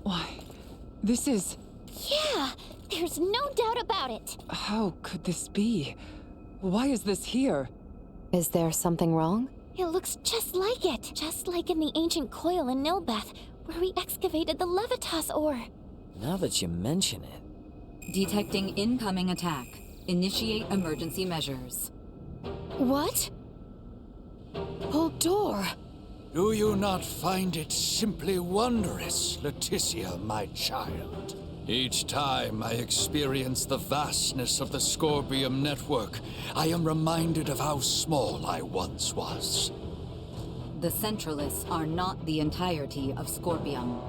Why, this is... Yeah, there's no doubt about it. How could this be? Why is this here? Is there something wrong? It looks just like it. Just like in the ancient coil in Nilbeth, where we excavated the Levitas ore. Now that you mention it... Detecting incoming attack. Initiate emergency measures. What? Boldur! Do you not find it simply wondrous, Leticia, my child? Each time I experience the vastness of the Scorpium network, I am reminded of how small I once was. The Centralists are not the entirety of Scorpium.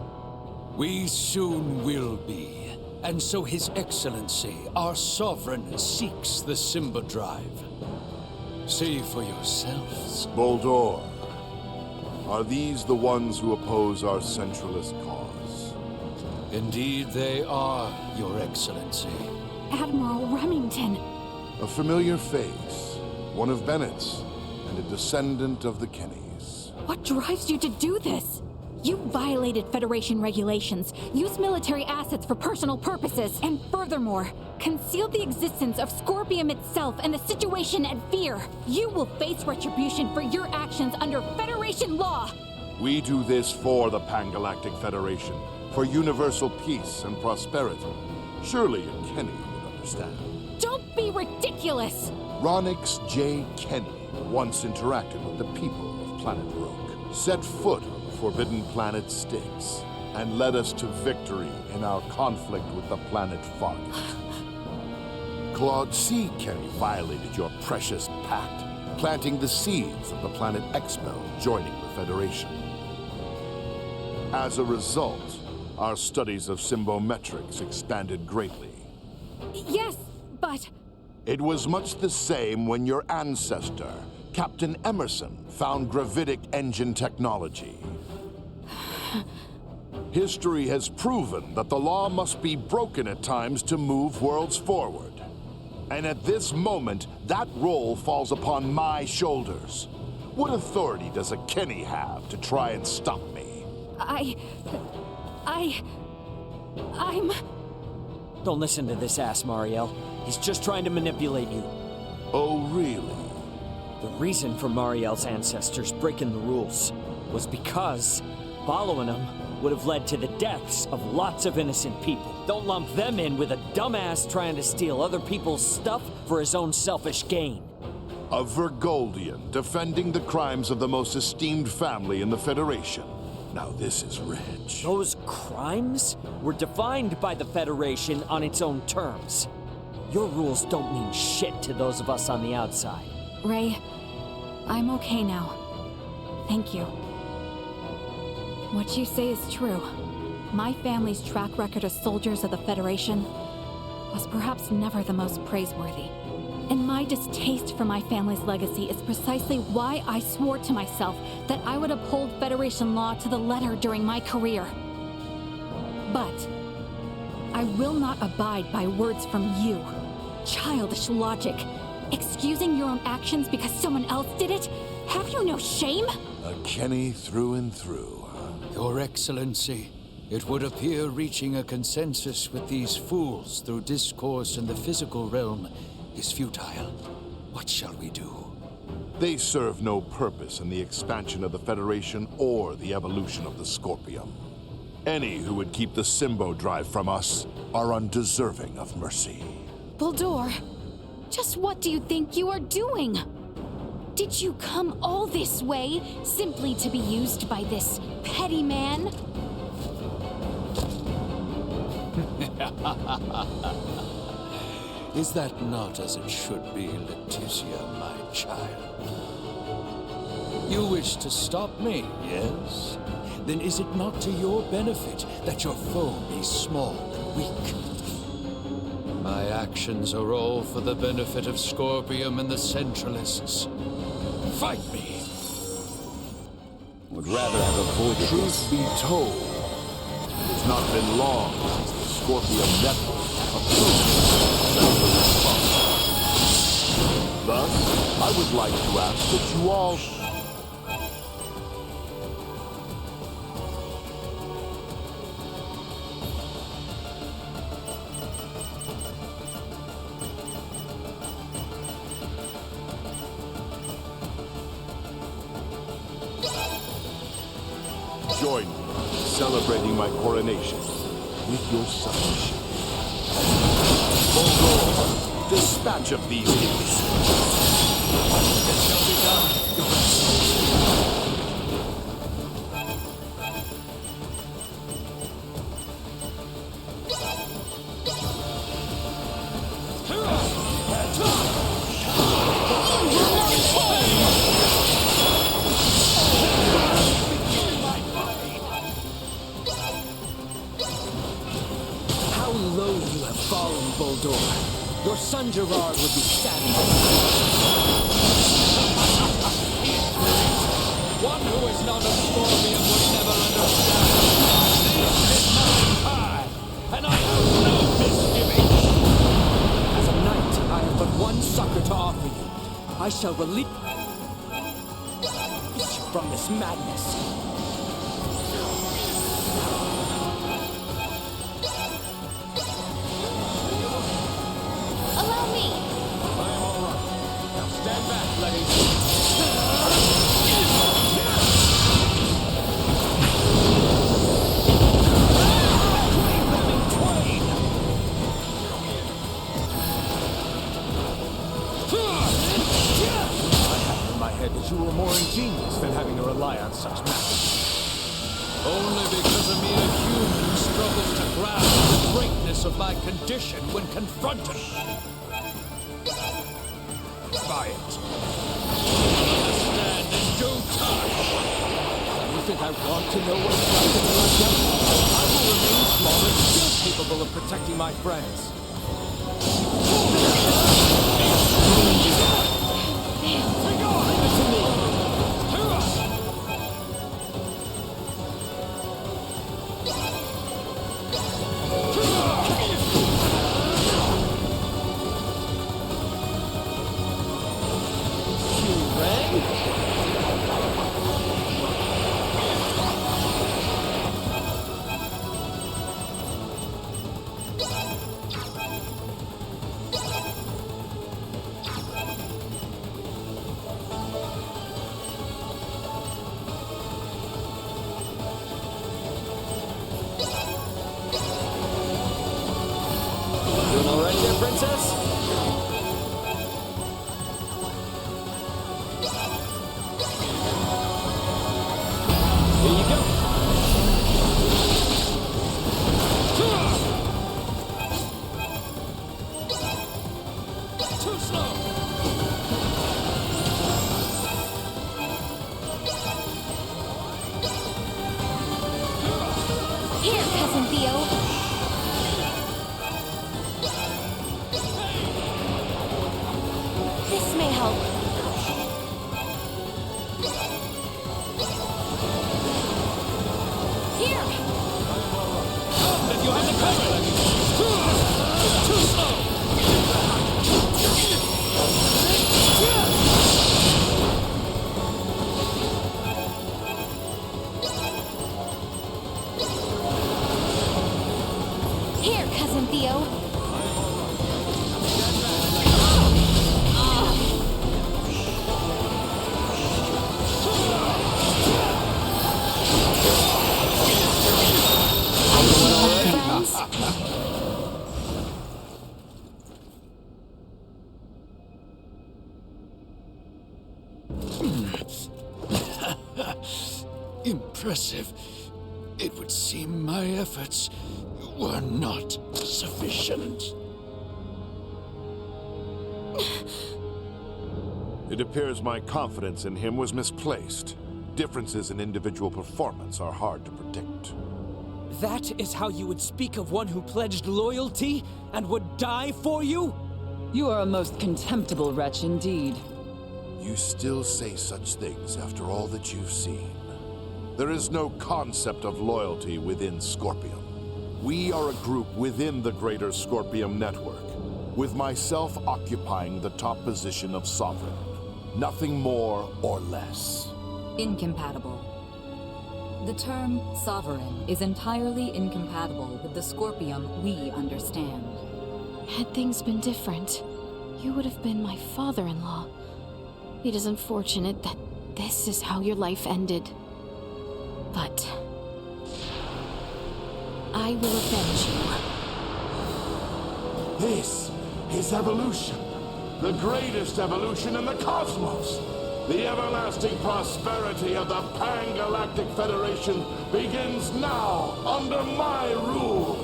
We soon will be. And so His Excellency, our Sovereign, seeks the Simba Drive. See for yourselves. Boldur, are these the ones who oppose our centralist cause? Indeed they are, Your Excellency. Admiral Remington. A familiar face, one of Bennett's, and a descendant of the Kennys. What drives you to do this? You violated Federation regulations, used military assets for personal purposes, and furthermore, concealed the existence of Scorpium itself and the situation at Fear. You will face retribution for your actions under Federation law! We do this for the Pan-Galactic Federation, for universal peace and prosperity. Surely a Kenny would understand. Don't be ridiculous! Ronix J. Kenny once interacted with the people of Planet Rook, set foot on the forbidden planet Styx, and led us to victory in our conflict with the planet Fargus. Claude C. Kenny violated your precious pact, planting the seeds of the planet Expel joining the Federation. As a result, our studies of symbometrics expanded greatly. Yes, but... It was much the same when your ancestor, Captain Emerson, found gravitic engine technology. History has proven that the law must be broken at times to move worlds forward. And at this moment, that role falls upon my shoulders. What authority does a Kenny have to try and stop me? I'm... Don't listen to this ass, Mariel. He's just trying to manipulate you. Oh, really? The reason for Mariel's ancestors breaking the rules was because following them would have led to the deaths of lots of innocent people. Don't lump them in with a dumbass trying to steal other people's stuff for his own selfish gain. A Vergoldian defending the crimes of the most esteemed family in the Federation. Now this is rich. Those crimes were defined by the Federation on its own terms. Your rules don't mean shit to those of us on the outside. Ray, I'm okay now. Thank you. What you say is true. My family's track record as soldiers of the Federation was perhaps never the most praiseworthy. And my distaste for my family's legacy is precisely why I swore to myself that I would uphold Federation law to the letter during my career. But I will not abide by words from you. Childish logic. Excusing your own actions because someone else did it? Have you no shame? A Kenny through and through. Your Excellency, it would appear reaching a consensus with these fools through discourse in the physical realm is futile. What shall we do? They serve no purpose in the expansion of the Federation or the evolution of the Scorpium. Any who would keep the Symbo Drive from us are undeserving of mercy. Boldur, just what do you think you are doing? Did you come all this way simply to be used by this petty man? Is that not as it should be, Leticia, my child? You wish to stop me, yes? Then is it not to your benefit that your foe be small and weak? My actions are all for the benefit of Scorpium and the Centralists. Fight me! Would rather have avoided Truth this. be told, it has not been long since the Scorpium Network approved centralist function. Thus, I would like to ask that you all... join me in celebrating my coronation with your sonship. Boldor, dispatch of these imbeciles. It shall be done, Your How low you have fallen, Boldor. Your son Gerard would be saddened. One who is not a Scorpion would never understand. This is my time, and I have no misgivings. As a knight, I have but one succor to offer you. I shall release you from this madness. Allow me! I am all right. Now stand back, ladies. In my head that you were more ingenious than having to rely on such methods. Only because a mere human struggles to grasp the greatness of my condition when confronted by it. Understand in due time. You think I want to know what it's like to be like them? I will remain small and still capable of protecting my friends. Doing all right there, princess? Here you go. Too slow. Here, Cousin Theo! This may help. Here! Then you have the cover, ladies. Too slow. Here, Cousin Theo! Impressive. It would seem my efforts were not sufficient. It appears my confidence in him was misplaced. Differences in individual performance are hard to predict. That is how you would speak of one who pledged loyalty and would die for you? You are a most contemptible wretch indeed. You still say such things after all that you've seen. There is no concept of loyalty within Scorpium. We are a group within the greater Scorpium network, with myself occupying the top position of Sovereign. Nothing more or less. Incompatible. The term sovereign is entirely incompatible with the Scorpium we understand. Had things been different, you would have been my father-in-law. It is unfortunate that this is how your life ended. But I will avenge you. This is evolution. The greatest evolution in the cosmos. The everlasting prosperity of the Pan-Galactic Federation begins now under my rule.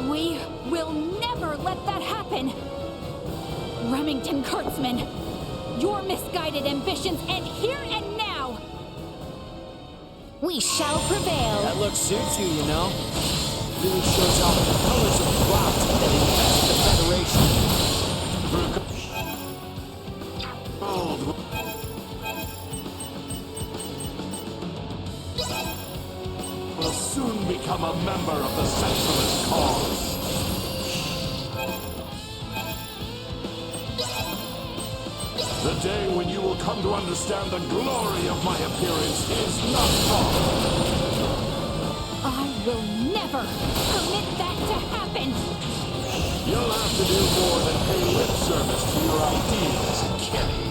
We will never let that happen! Remington Kurtzman, your misguided ambitions end here and now! We shall prevail. That look suits you, you know. Really shows off the colors of the rot that infest the Federation. Will soon become a member of the Centralist cause. The day when you will come to understand the glory of my appearance is not far. I will never permit that to happen! You'll have to do more than pay lip service to your ideas, Kenny.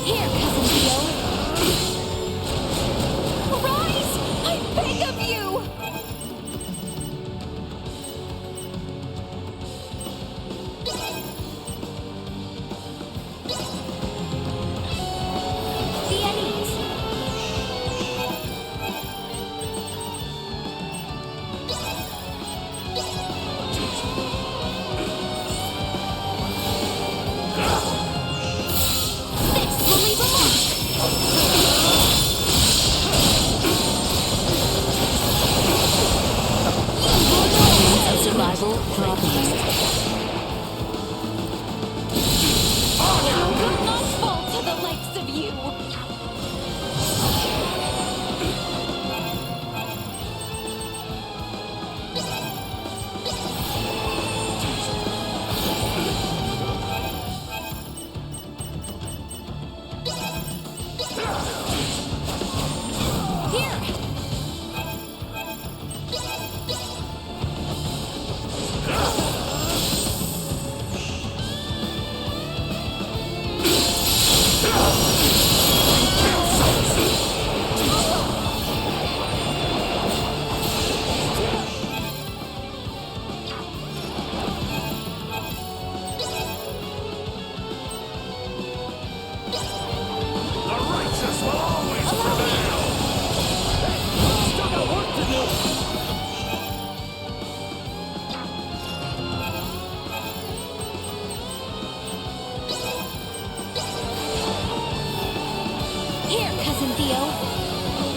Here, Cousin Theo! Rise! I beg of you! The Eddies! This will leave a Means of survival dropping. I will not fall to the likes of you! Here! The righteous will always prevail! Still got work to do! Here, Cousin Theo!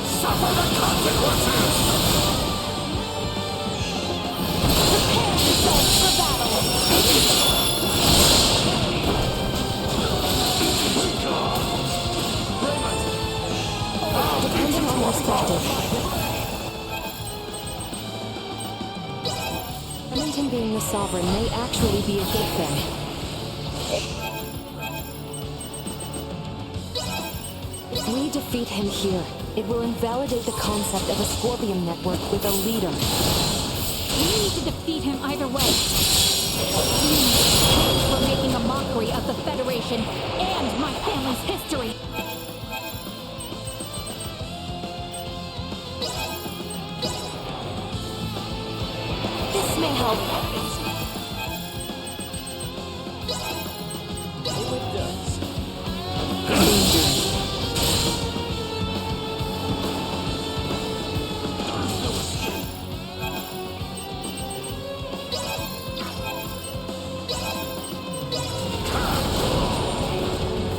Suffer the consequences! Prepare yourselves for battle! Depending on perspective. Remington being the Sovereign may actually be a good thing. If we defeat him here, it will invalidate the concept of a Scorpion network with a leader. We need to defeat him either way. Please, for making a mockery of the Federation and my family's history. This may help.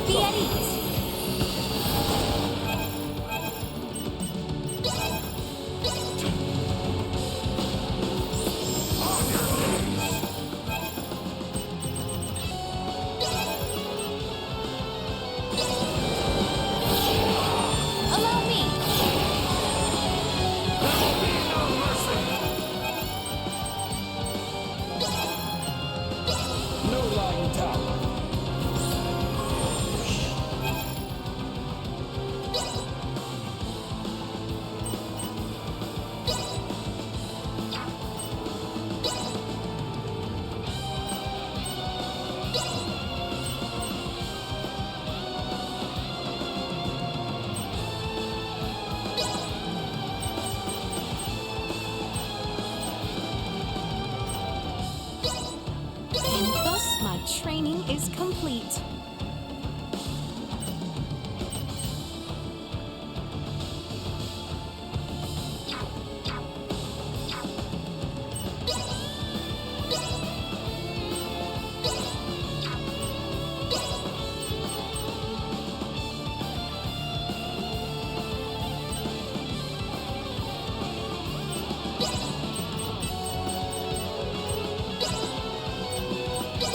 The Eddies! complete.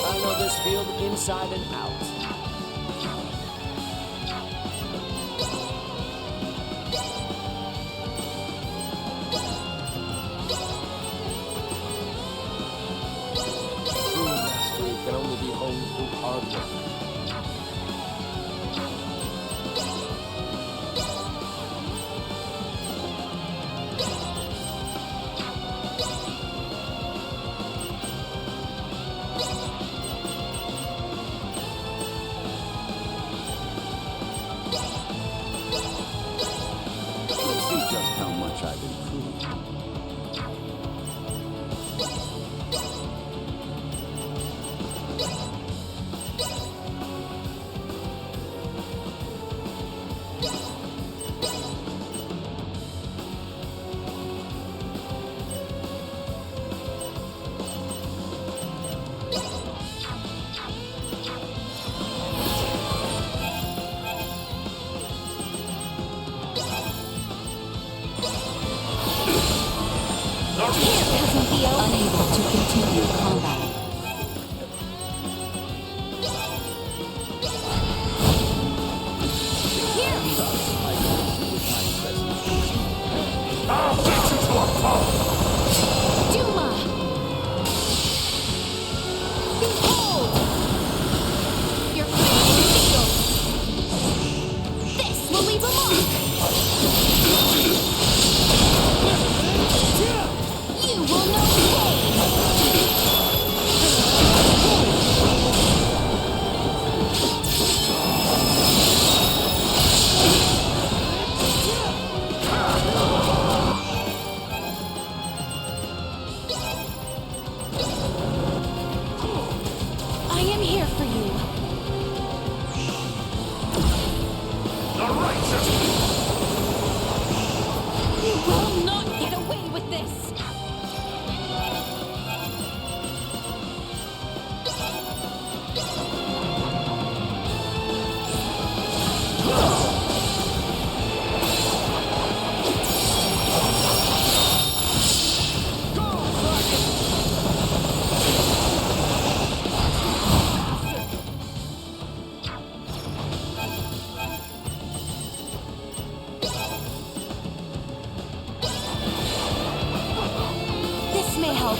I know this field inside and out. True mastery can only be honed through hard work. You'll see just how much I've improved. Cousin Theo. Unable to continue combat. Duma! Behold! Your flame field! This will leave a mark! You will know I am here for you. You will not get away with this! This may help.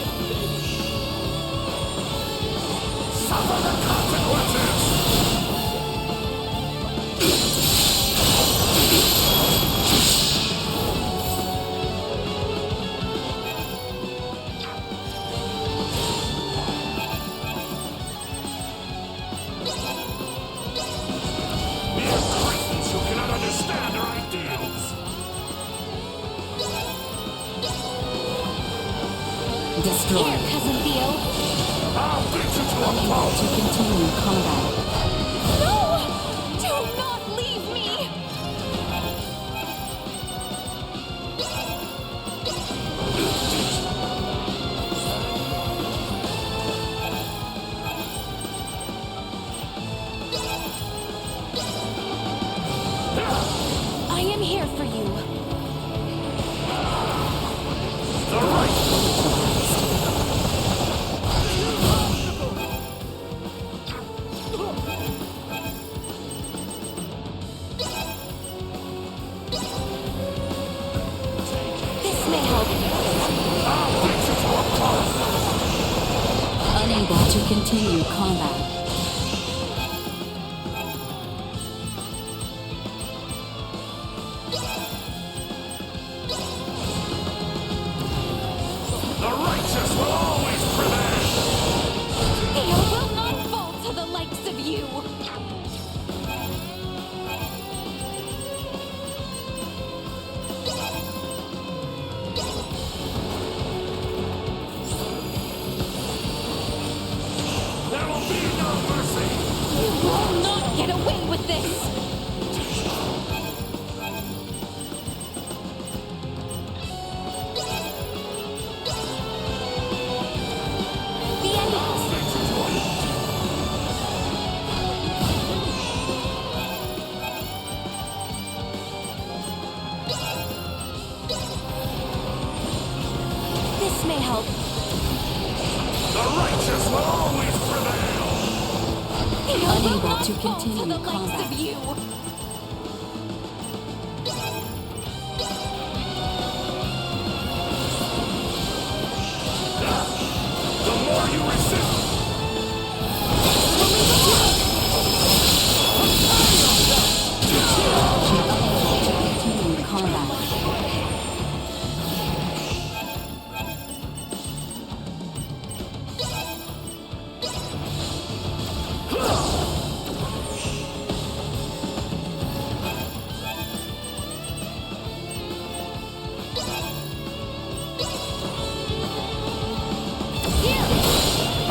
Who cannot understand our ideals? Destroy. Here, Cousin Theo. I'll beat you to a Unable pulp! to continue combat. No! Do not leave me! I am here for you. The right! This may help. I'll beat you to a pulp! Unable to continue combat. The righteous will always prevail! Theo will not fall to the likes of you. There will be no mercy! You like this! The end! This may help. The righteous will always prevail! Unable to continue the likes combat. of you! The more you resist, Continue combat.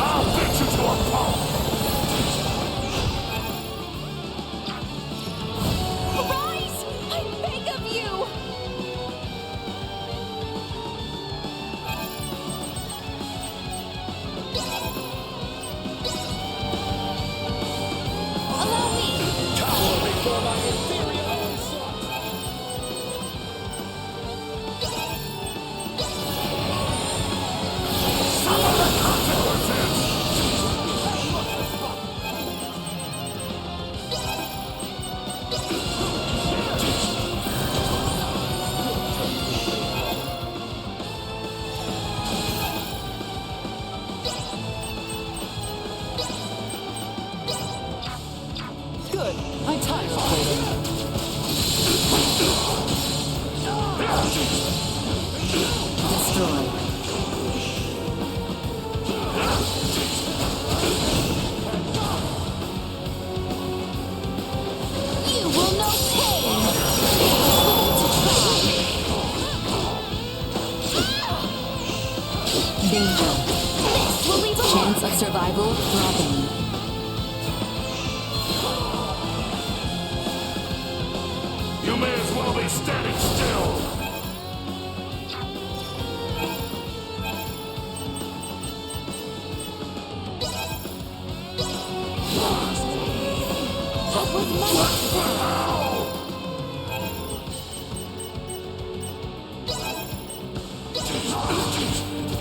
I'll beat you to a pulp! Rise! I beg of you! Allow me! Cower before my inferior onslaught! Suffer the consequences! Good. I'm tired of waiting. Destroy. You will know pain! Danger. This will leave a Chance of survival dropping. You may as well be standing still! That was my...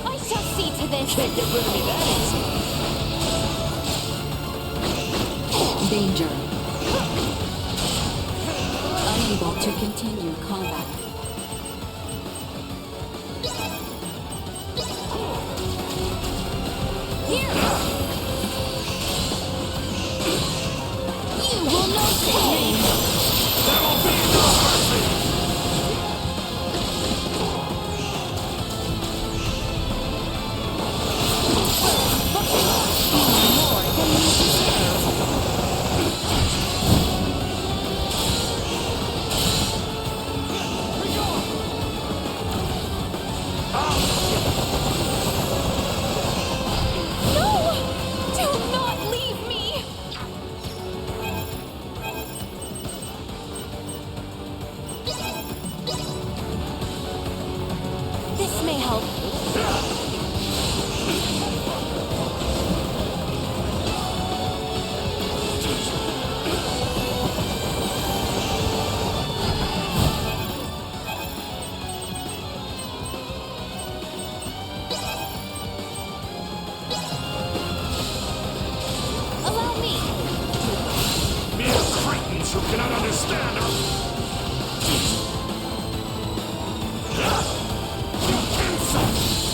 I shall see to this! Can't get rid of me that easy. Danger. Unable to continue combat. Here! You will know pain! More than you deserve! No! Do not leave me! This may help. Allow me! Mere cretins who cannot understand us! You insult!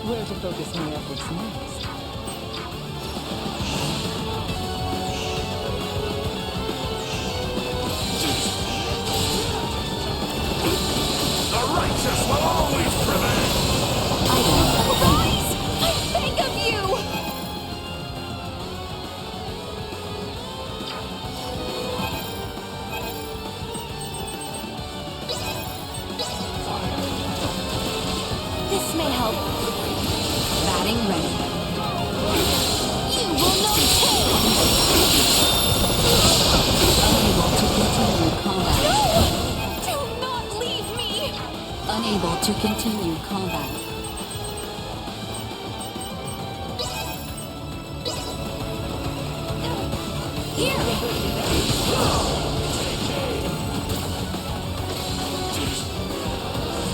Where to focus my efforts next? The righteous will always prevail! Rise! I beg of you! This may help. Batting ready. You will know pain! Unable to continue combat. Do not leave me! Unable to continue combat.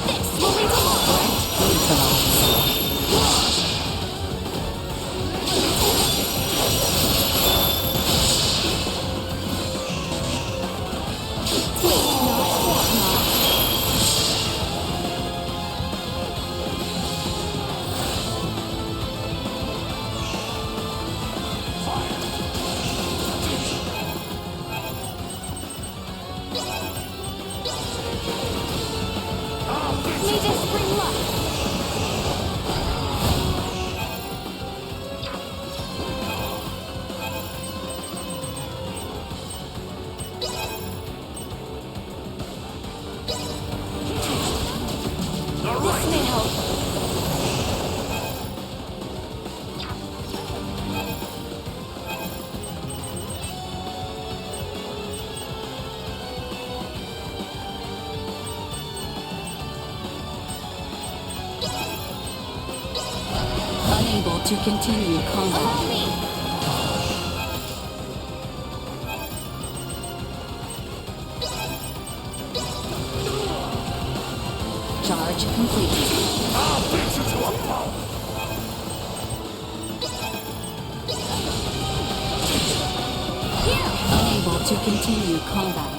This will lead to more! May this bring luck. This may help. Unable to continue combat. Allow me. Charge complete. I'll beat you to a pulp! Unable to continue combat.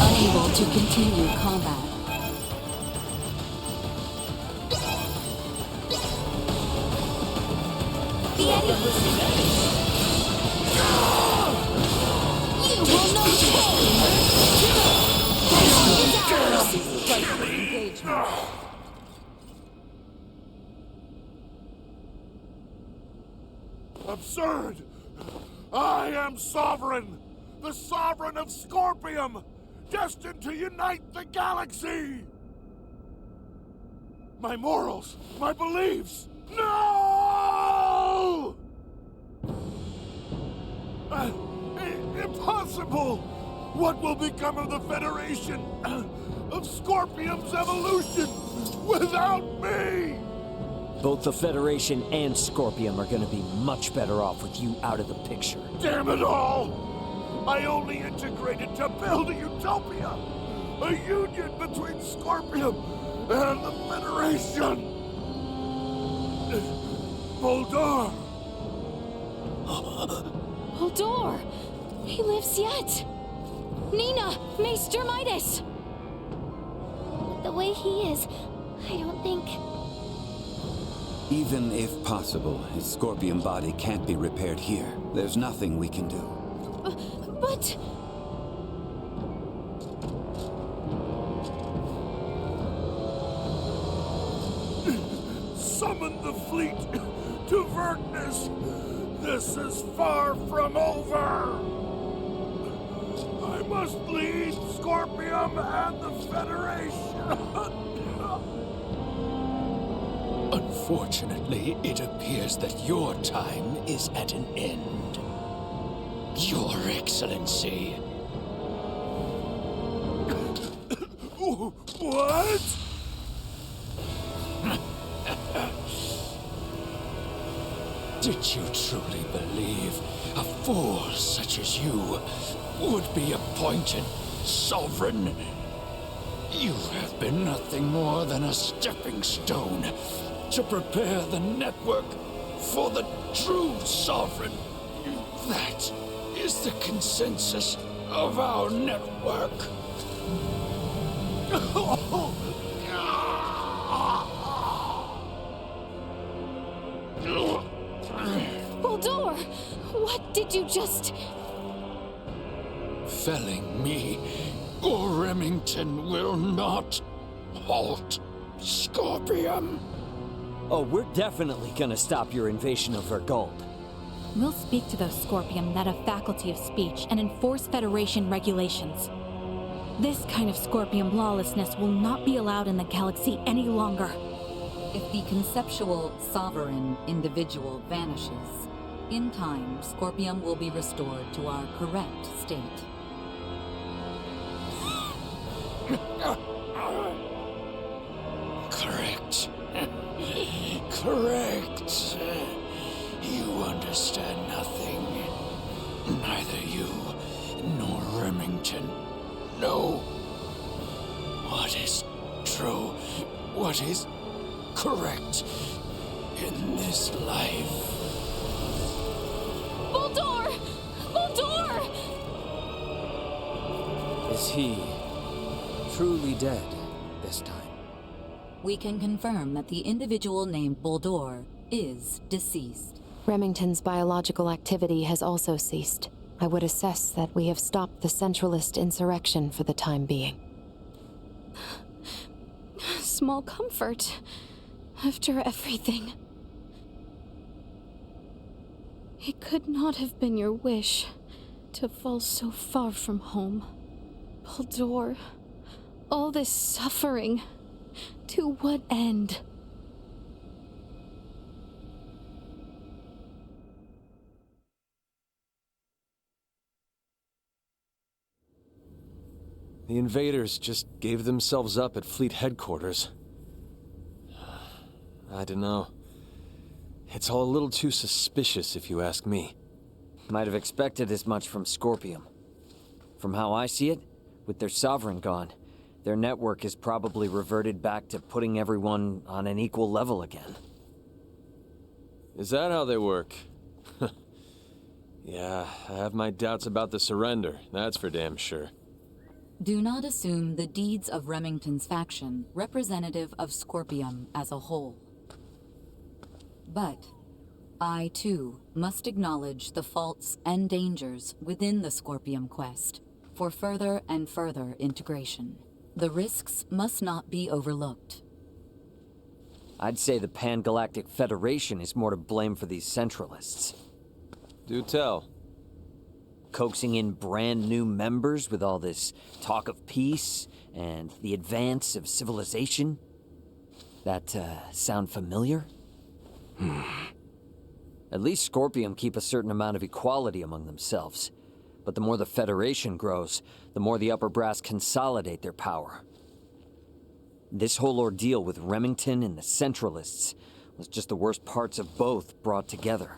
Unable to continue combat. The Eddie! You will know pain! Engagement. Absurd! I am sovereign! The sovereign of Scorpium! Destined to unite the galaxy! My morals, my beliefs! No! Impossible! What will become of the Federation? Of Scorpium's evolution without me? Both the Federation and Scorpium are gonna be much better off with you out of the picture. Damn it all! I only integrated to build a utopia! A union between Scorpium and the Federation! Boldar! Holdor! He lives yet! Nina! Maester Midas! The way he is, I don't think... Even if possible, his Scorpion body can't be repaired here. There's nothing we can do. But... Summon the fleet to Vertness! This is far from over! I must lead Scorpium and the Federation! Unfortunately, it appears that your time is at an end. Your Excellency. What? Did you truly believe a fool such as you would be appointed sovereign? You have been nothing more than a stepping stone to prepare the network for the true sovereign. That is the consensus of our network. Baldur! What did you just... Felling me, or Remington will not halt Scorpium. Oh, we're definitely gonna stop your invasion of Vergold. We'll speak to those Scorpium that have faculty of speech and enforce Federation regulations. This kind of Scorpium lawlessness will not be allowed in the galaxy any longer. If the conceptual sovereign individual vanishes, in time, Scorpium will be restored to our correct state. Correct. Correct. You understand nothing. Neither you nor Remington know what is true, what is correct in this life. Baldur! Baldur! Is he truly dead this time? We can confirm that the individual named Baldur is deceased. Remington's biological activity has also ceased. I would assess that we have stopped the Centralist insurrection for the time being. Small comfort, after everything. It could not have been your wish to fall so far from home. Baldur, all this suffering, to what end? The invaders just gave themselves up at Fleet headquarters. I don't know. It's all a little too suspicious, if you ask me. Might have expected as much from Scorpium. From how I see it, with their sovereign gone, their network is probably reverted back to putting everyone on an equal level again. Is that how they work? Yeah, I have my doubts about the surrender, that's for damn sure. Do not assume the deeds of Remington's faction representative of Scorpium as a whole. But I, too, must acknowledge the faults and dangers within the Scorpium quest for further and further integration. The risks must not be overlooked. I'd say the Pan-Galactic Federation is more to blame for these Centralists. Do tell. Coaxing in brand new members with all this talk of peace and the advance of civilization. That, sound familiar? At least Scorpium keep a certain amount of equality among themselves. But the more the Federation grows, the more the upper brass consolidate their power. This whole ordeal with Remington and the Centralists was just the worst parts of both brought together.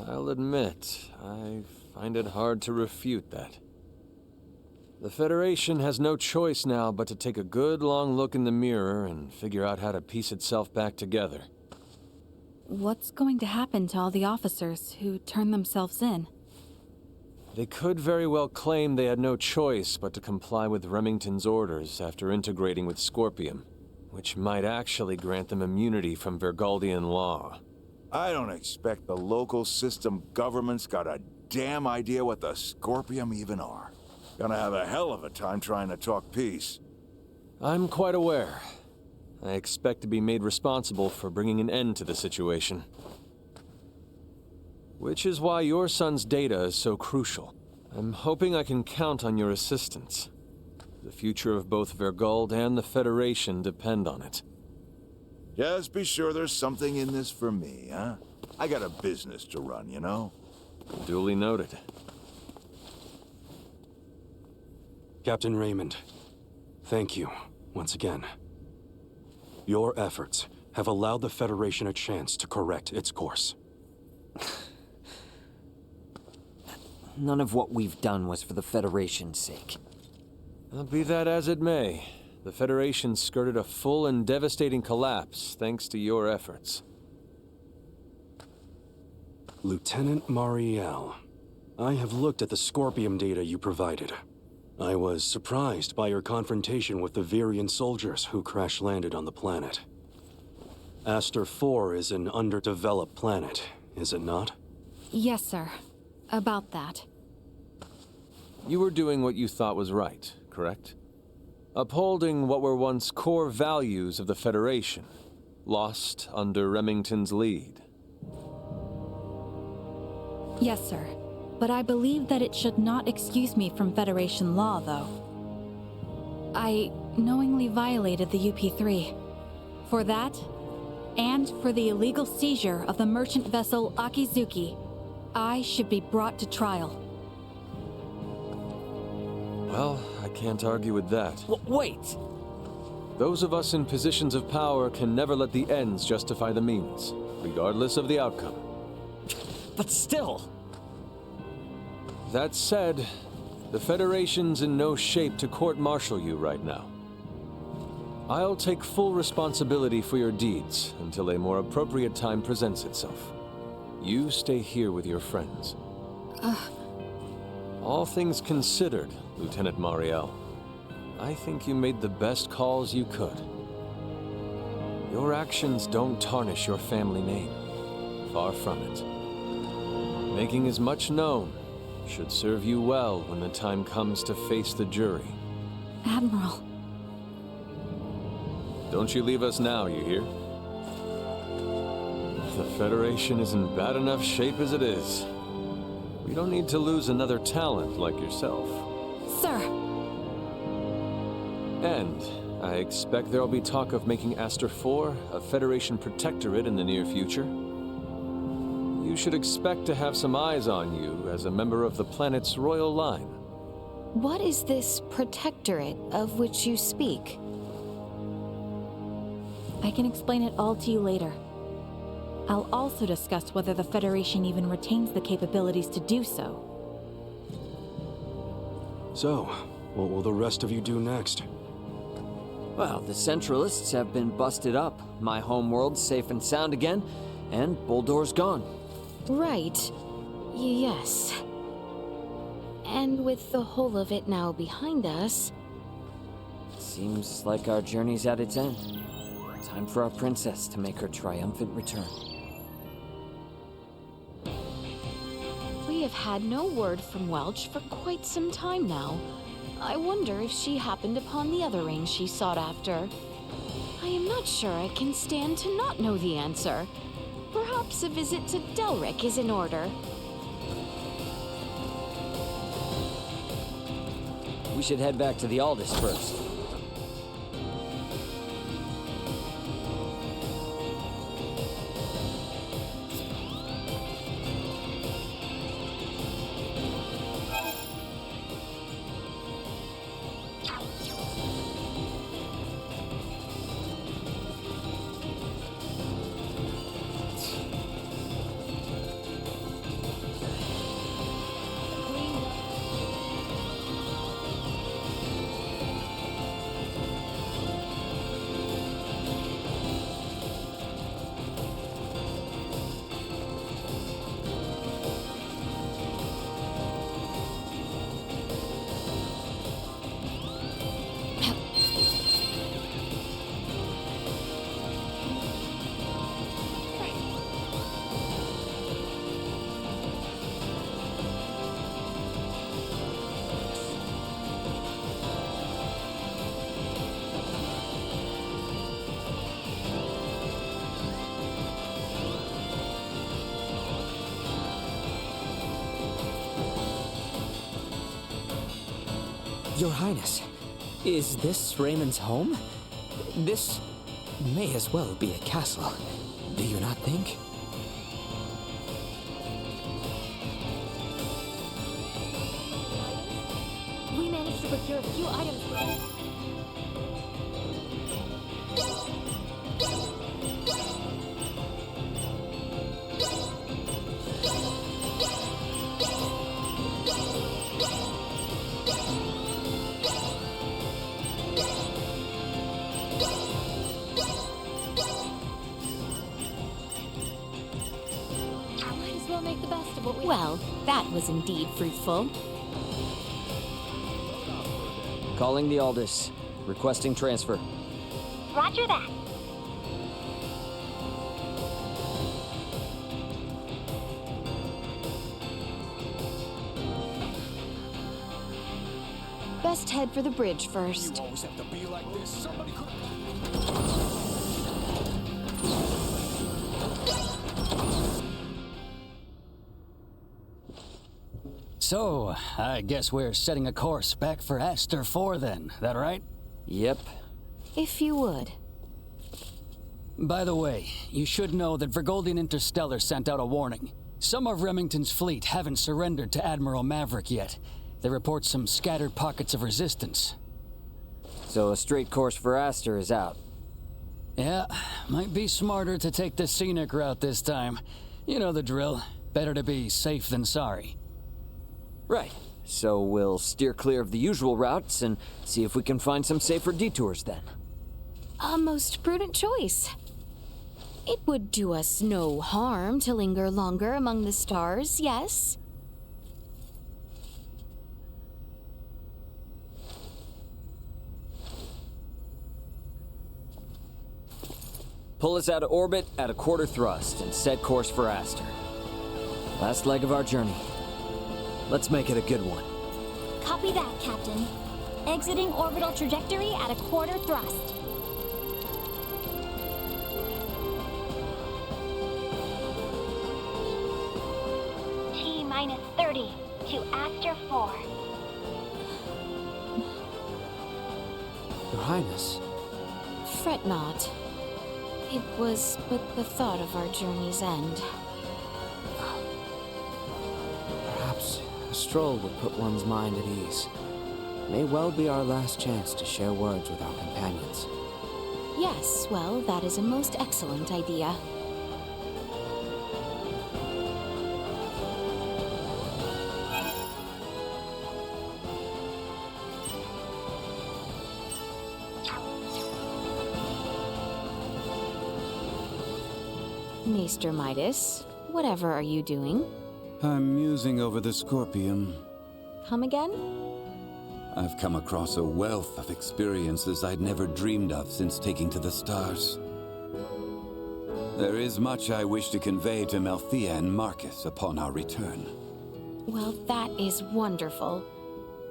I'll admit, I find it hard to refute that. The Federation has no choice now but to take a good long look in the mirror and figure out how to piece itself back together. What's going to happen to all the officers who turned themselves in? They could very well claim they had no choice but to comply with Remington's orders after integrating with Scorpium, which might actually grant them immunity from Vergoldian law. I don't expect the local system government's got a damn idea what the Scorpium even are. Gonna have a hell of a time trying to talk peace. I'm quite aware. I expect to be made responsible for bringing an end to the situation. Which is why your son's data is so crucial. I'm hoping I can count on your assistance. The future of both Vergold and the Federation depend on it. Just be sure there's something in this for me, huh? I got a business to run, you know? Duly noted. Captain Raymond, thank you once again. Your efforts have allowed the Federation a chance to correct its course. None of what we've done was for the Federation's sake. Be that as it may, the Federation skirted a full and devastating collapse thanks to your efforts. Lieutenant Mariel, I have looked at the Scorpium data you provided. I was surprised by your confrontation with the Virian soldiers who crash-landed on the planet. Aster 4 is an underdeveloped planet, is it not? Yes, sir. About that. You were doing what you thought was right, correct? Upholding what were once core values of the Federation, lost under Remington's lead. Yes, sir. But I believe that it should not excuse me from Federation law, though. I knowingly violated the UP-3. For that, and for the illegal seizure of the merchant vessel Akizuki, I should be brought to trial. Well, I can't argue with that. Wait! Those of us in positions of power can never let the ends justify the means, regardless of the outcome. But still! That said, the Federation's in no shape to court-martial you right now. I'll take full responsibility for your deeds until a more appropriate time presents itself. You stay here with your friends. All things considered, Lieutenant Mariel, I think you made the best calls you could. Your actions don't tarnish your family name. Far from it. Making as much known should serve you well when the time comes to face the jury. Admiral. Don't you leave us now, you hear? The Federation is in bad enough shape as it is. We don't need to lose another talent like yourself. Sir! And I expect there'll be talk of making Aster 4 a Federation protectorate in the near future. You should expect to have some eyes on you as a member of the planet's royal line. What is this protectorate of which you speak? I can explain it all to you later. I'll also discuss whether the Federation even retains the capabilities to do so. So, what will the rest of you do next? Well, the Centralists have been busted up, my homeworld's safe and sound again, and Boldor's gone. Right. Yes. And with the whole of it now behind us... Seems like our journey's at its end. Time for our princess to make her triumphant return. We have had no word from Welch for quite some time now. I wonder if she happened upon the other ring she sought after. I am not sure I can stand to not know the answer. Perhaps a visit to Delric is in order. We should head back to the Aldous first. Your Highness, is this Raymond's home? This may as well be a castle, do you not think? We managed to procure a few items for... That was indeed fruitful. Calling the Aldous. Requesting transfer. Roger that. Best head for the bridge first. You always have to be like this. Somebody could... So, I guess we're setting a course back for Aster 4 then, that right? Yep. If you would. By the way, you should know that Vergoldian Interstellar sent out a warning. Some of Remington's fleet haven't surrendered to Admiral Maverick yet. They report some scattered pockets of resistance. So a straight course for Aster is out. Yeah, might be smarter to take the scenic route this time. You know the drill. Better to be safe than sorry. Right. So we'll steer clear of the usual routes and see if we can find some safer detours then. A most prudent choice. It would do us no harm to linger longer among the stars, yes? Pull us out of orbit at a quarter thrust and set course for Aster. Last leg of our journey. Let's make it a good one. Copy that, Captain. Exiting orbital trajectory at a quarter thrust. T-minus 30 to Aster 4. Your Highness. Fret not. It was but the thought of our journey's end. Perhaps a stroll would put one's mind at ease. May well be our last chance to share words with our companions. Yes, well, that is a most excellent idea. Maester Midas, whatever are you doing? I'm musing over the Scorpium. Come again? I've come across a wealth of experiences I'd never dreamed of since taking to the stars. There is much I wish to convey to Melthea and Marcus upon our return. Well, that is wonderful.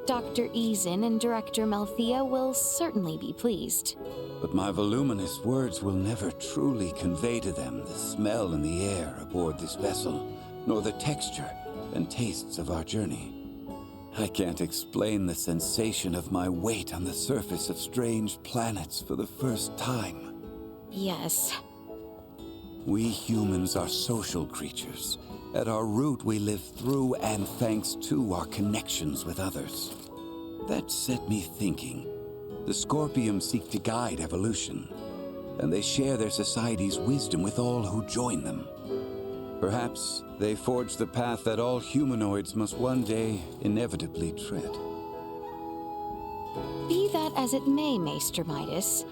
Dr. Eason and Director Melthea will certainly be pleased. But my voluminous words will never truly convey to them the smell in the air aboard this vessel, nor the texture and tastes of our journey. I can't explain the sensation of my weight on the surface of strange planets for the first time. Yes. We humans are social creatures. At our root, we live through and thanks to our connections with others. That set me thinking. The Scorpium seek to guide evolution, and they share their society's wisdom with all who join them. Perhaps they forge the path that all humanoids must one day inevitably tread. Be that as it may, Maester Midas,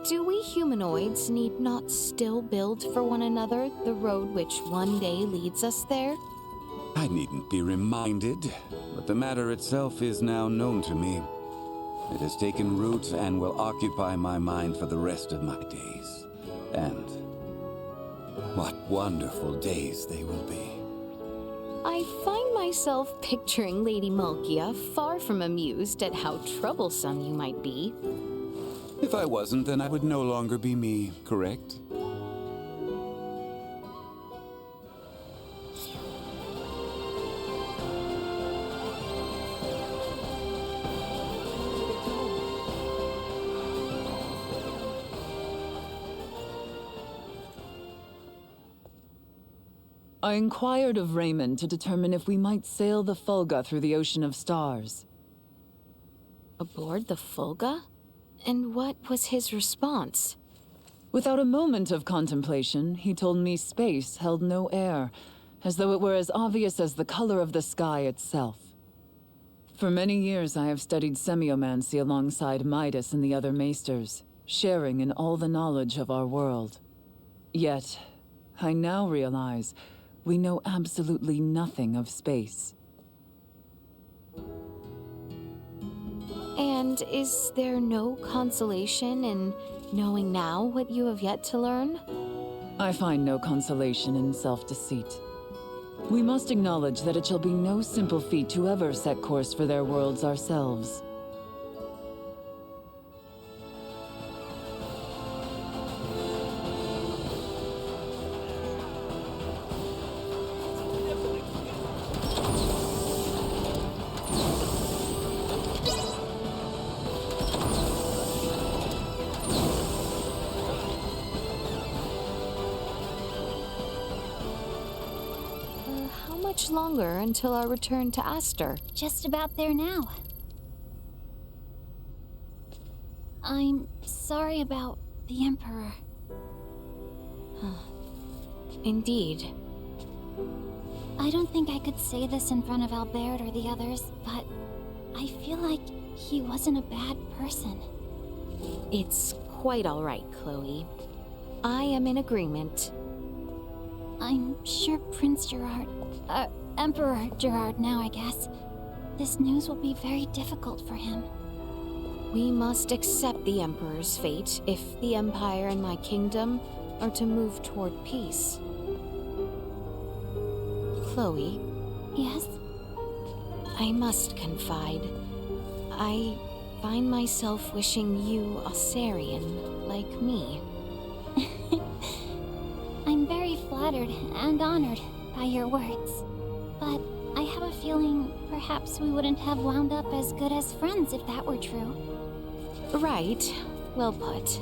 do we humanoids need not still build for one another the road which one day leads us there? I needn't be reminded, but the matter itself is now known to me. It has taken root and will occupy my mind for the rest of my days. And what wonderful days they will be. I find myself picturing Lady Malkia far from amused at how troublesome you might be. If I wasn't, then I would no longer be me, correct? I inquired of Raymond to determine if we might sail the Fulga through the Ocean of Stars. Aboard the Fulga? And what was his response? Without a moment of contemplation, he told me space held no air, as though it were as obvious as the color of the sky itself. For many years I have studied semiomancy alongside Midas and the other maesters, sharing in all the knowledge of our world. Yet, I now realize we know absolutely nothing of space. And is there no consolation in knowing now what you have yet to learn? I find no consolation in self-deceit. We must acknowledge that it shall be no simple feat to ever set course for their worlds ourselves. How much longer until our return to Aster? Just about there now. I'm sorry about the Emperor. Indeed. I don't think I could say this in front of Albert or the others, but I feel like he wasn't a bad person. It's quite all right, Chloe. I am in agreement. I'm sure Prince Gerard, Emperor Gerard now, I guess. This news will be very difficult for him. We must accept the Emperor's fate if the Empire and my kingdom are to move toward peace. Chloe? Yes? I must confide. I find myself wishing you Ossarian like me. I'm very flattered and honored by your words. But I have a feeling perhaps we wouldn't have wound up as good as friends if that were true. Right. Well put.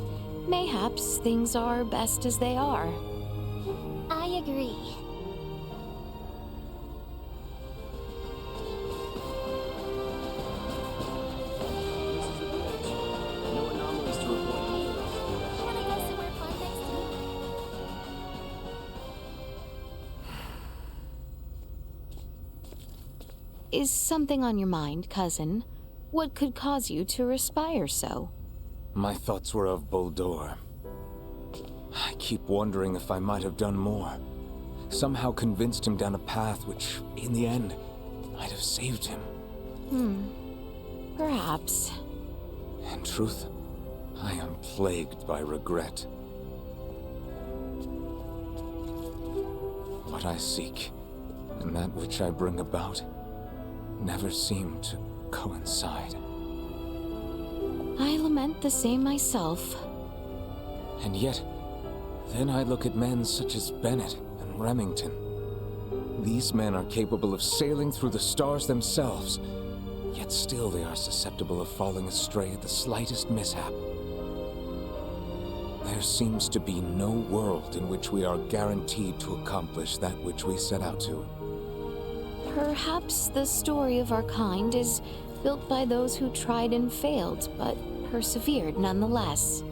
Mayhaps things are best as they are. I agree. Is something on your mind, cousin? What could cause you to respire so? My thoughts were of Buldur. I keep wondering if I might have done more. Somehow convinced him down a path which, in the end, might have saved him. Perhaps. In truth, I am plagued by regret. What I seek, and that which I bring about, never seem to coincide. I lament the same myself. And yet, then I look at men such as Bennett and Remington. These men are capable of sailing through the stars themselves, yet still they are susceptible of falling astray at the slightest mishap. There seems to be no world in which we are guaranteed to accomplish that which we set out to. Perhaps the story of our kind is built by those who tried and failed, but persevered nonetheless.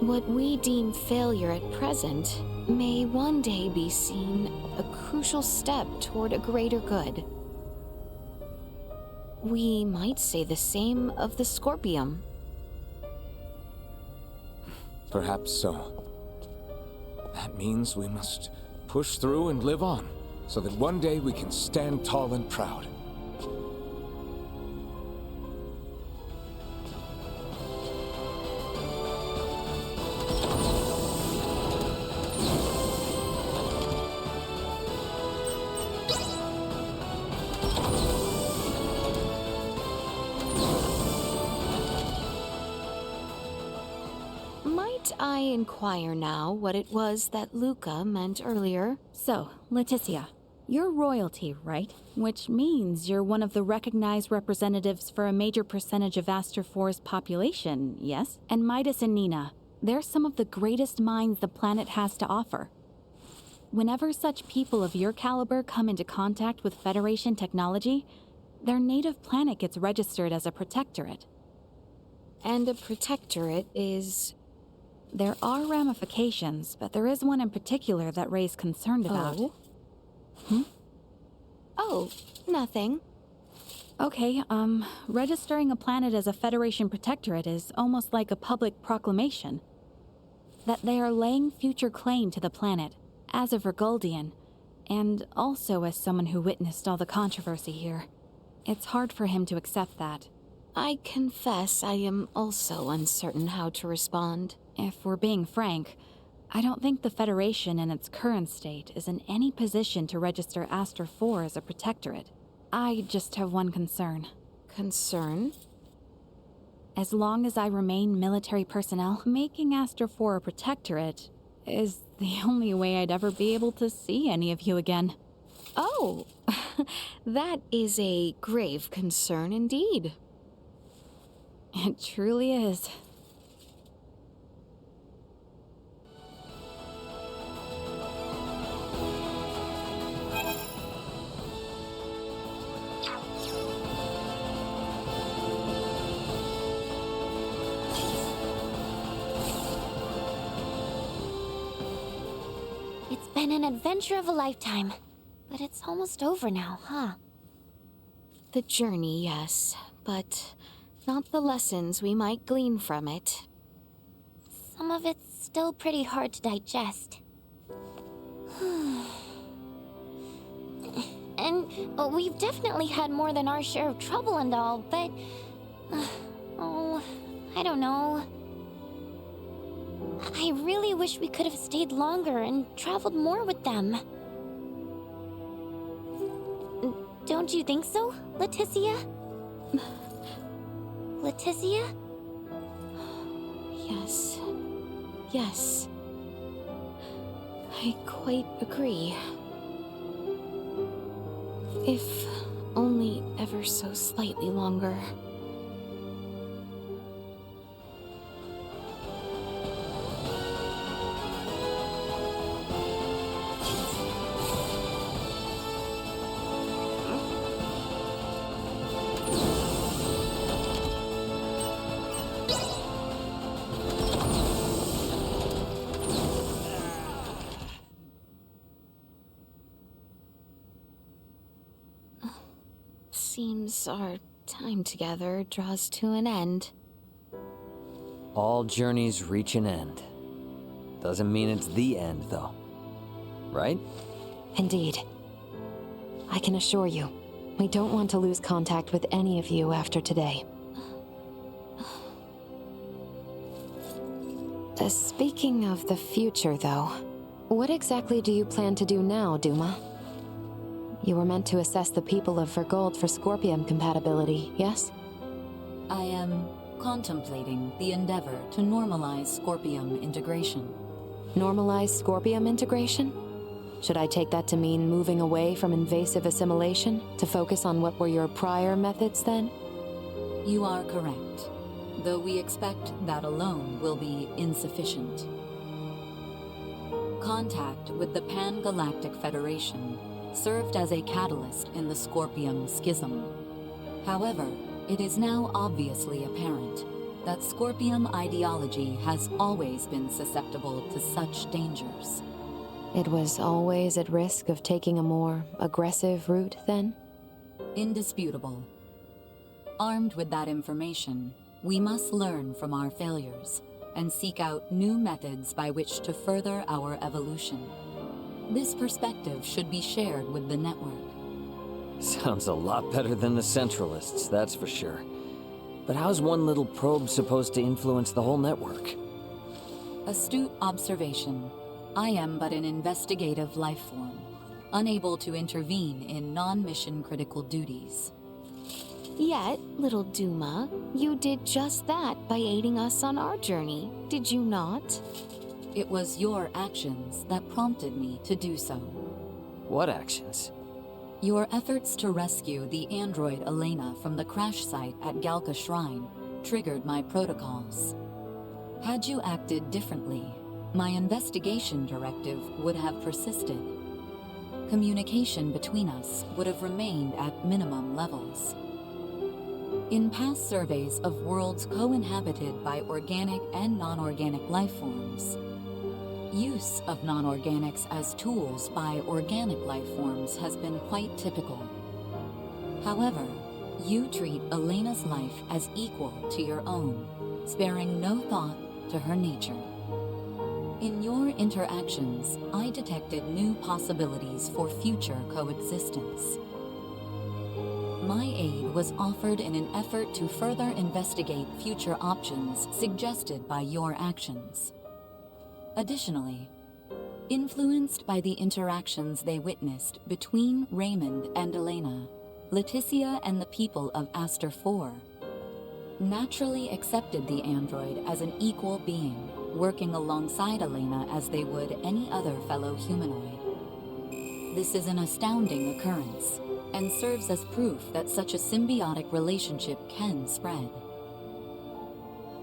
What we deem failure at present may one day be seen a crucial step toward a greater good. We might say the same of the Scorpium. Perhaps so. That means we must push through and live on, so that one day we can stand tall and proud. Might I inquire now what it was that Luca meant earlier? So, Leticia, you're royalty, right? Which means you're one of the recognized representatives for a major percentage of Aster 4's population, yes? And Midas and Nina, they're some of the greatest minds the planet has to offer. Whenever such people of your caliber come into contact with Federation technology, their native planet gets registered as a protectorate. And a protectorate is... There are ramifications, but there is one in particular that Ray's concerned about. Oh, nothing. Okay, registering a planet as a Federation protectorate is almost like a public proclamation. That they are laying future claim to the planet, as a Vergoldian, and also as someone who witnessed all the controversy here. It's hard for him to accept that. I confess I am also uncertain how to respond. If we're being frank, I don't think the Federation in its current state is in any position to register Aster 4 as a protectorate. I just have one concern. Concern? As long as I remain military personnel, making Aster 4 a protectorate is the only way I'd ever be able to see any of you again. Oh, that is a grave concern indeed. It truly is. It's been an adventure of a lifetime. But it's almost over now, huh? The journey, yes, but not the lessons we might glean from it. Some of it's still pretty hard to digest. And we've definitely had more than our share of trouble and all, but... oh, I don't know. I really wish we could have stayed longer and traveled more with them. Don't you think so, Leticia? Leticia? Yes. Yes. I quite agree. If only ever so slightly longer. Seems our time together draws to an end. All journeys reach an end. Doesn't mean it's the end, though. Right? Indeed. I can assure you, we don't want to lose contact with any of you after today. Speaking of the future, though, what exactly do you plan to do now, Duma? You were meant to assess the people of Vergold for Scorpium compatibility, yes? I am contemplating the endeavor to normalize Scorpium integration. Normalize Scorpium integration? Should I take that to mean moving away from invasive assimilation to focus on what were your prior methods then? You are correct, though we expect that alone will be insufficient. Contact with the Pan-Galactic Federation served as a catalyst in the Scorpium schism. However, it is now obviously apparent that Scorpium ideology has always been susceptible to such dangers. It was always at risk of taking a more aggressive route, then? Indisputable. Armed with that information, we must learn from our failures and seek out new methods by which to further our evolution. This perspective should be shared with the network. Sounds a lot better than the Centralists, that's for sure. But how's one little probe supposed to influence the whole network? Astute observation. I am but an investigative life form, unable to intervene in non-mission critical duties. Yet, little Duma, you did just that by aiding us on our journey, did you not? It was your actions that prompted me to do so. What actions? Your efforts to rescue the android Elena from the crash site at Galka Shrine triggered my protocols. Had you acted differently, my investigation directive would have persisted. Communication between us would have remained at minimum levels. In past surveys of worlds co-inhabited by organic and non-organic life forms, use of non-organics as tools by organic life forms has been quite typical. However, you treat Elena's life as equal to your own, sparing no thought to her nature. In your interactions, I detected new possibilities for future coexistence. My aid was offered in an effort to further investigate future options suggested by your actions. Additionally, influenced by the interactions they witnessed between Raymond and Elena, Leticia and the people of Aster 4 naturally accepted the android as an equal being, working alongside Elena as they would any other fellow humanoid. This is an astounding occurrence, and serves as proof that such a symbiotic relationship can spread.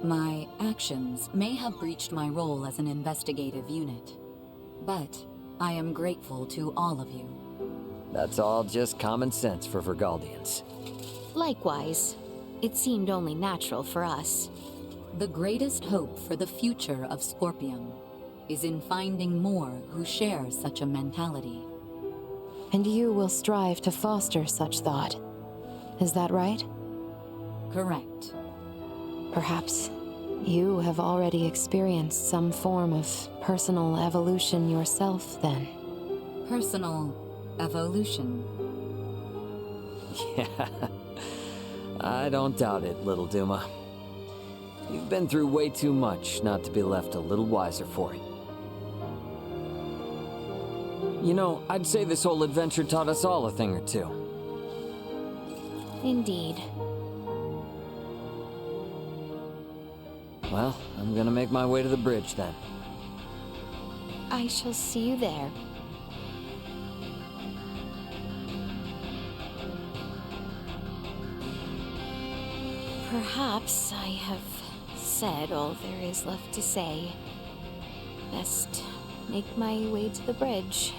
My actions may have breached my role as an investigative unit, but I am grateful to all of you. That's all just common sense for Vergaldians. Likewise. It seemed only natural for us. The greatest hope for the future of Scorpium is in finding more who share such a mentality. And you will strive to foster such thought. Is that right? Correct. Perhaps you have already experienced some form of personal evolution yourself, then. Personal evolution. Yeah. I don't doubt it, little Duma. You've been through way too much not to be left a little wiser for it. You know, I'd say this whole adventure taught us all a thing or two. Indeed. Well, I'm gonna make my way to the bridge then. I shall see you there. Perhaps I have said all there is left to say. Best make my way to the bridge.